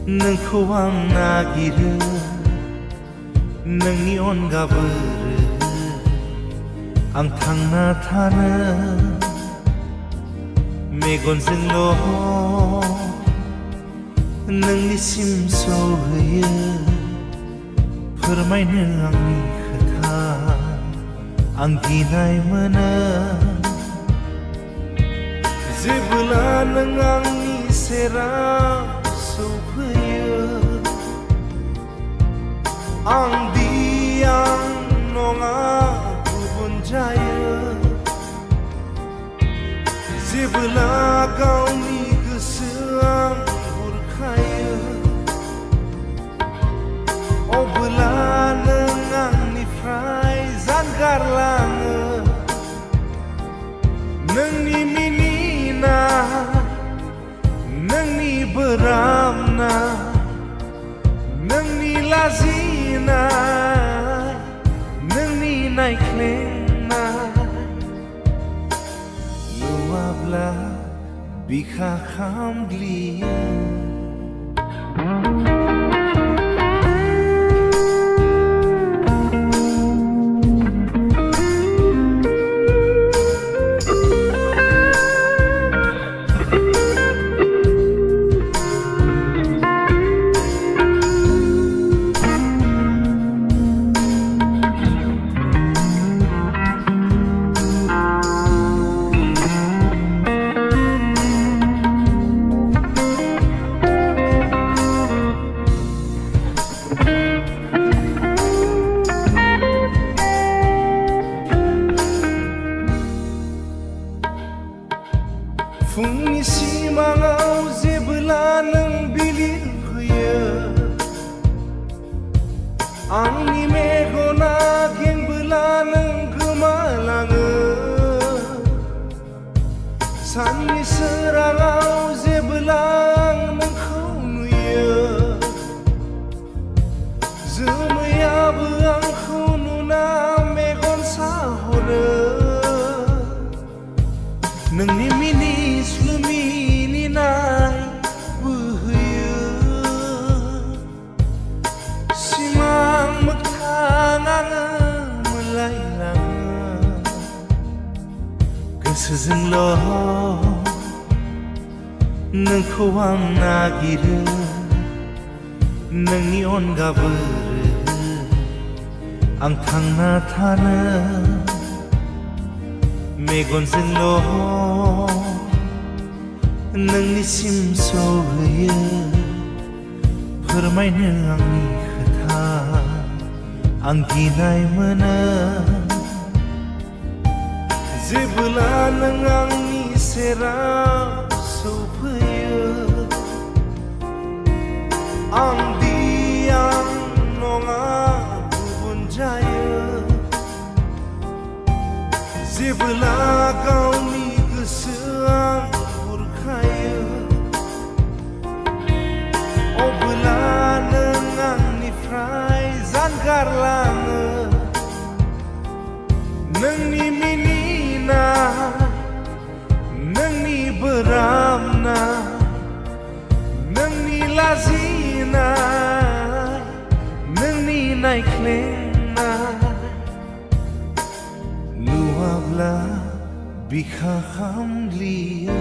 नोंखौ आं नागिरो नोंनि अनगा बोरो आं थांना थानो मेगनजोंल' नोंनिसिम सहैयो फोरमायनो आंनि खोथा आं गिनाय मोनो जेब्ला नों आंनि सेराव सौफैयो आं नङा गुबुन जायो जेब्ला गावनि गोसोआव बुरखायो अब्ला नों आंनिफ्राय जानगारलाङो नोंनि मिनिनाय नोंनि बोराबनाय नोंनि लाजिनाय नोंनि नायख्लेंनाय नुवाब्ला बिखा खामग्लियो फुंनि सिमाङाव जेब्ला नों बिलिरफैयो आंनि मेगना गेंबोला नों गोमालाङो साननि सोराङाव जेब्ला आं नोंखौ नुयो जोमैयाबो आंखौ नुना मेगन साहरो नोंनि मिनिस्लु मिनिनाय बोहैयो सिमां मोगथां आङो मोनलायलाङो गोसोजोंल' नोंखौ आं नागिरो नोंनि अनगा बोरो आं थांना थानो मेगनजोंल' नोंनिसिम सहैयो फोरमायनो आंनि खोथा आं गिनाय मोनो जेब्ला नों आंनि सेराव सौफैयो आं नङा गुबुन जायो जेब्ला गावनि गोसोआव बुरखायो अब्ला नों आंनिफ्राय जानगारलाङो नोंनि मिनिनाय नोंनि बोराबनाय नोंनि लाजिनाय नोंनि नायख्लेंनाय नुवाब्ला बिखा खामग्लियो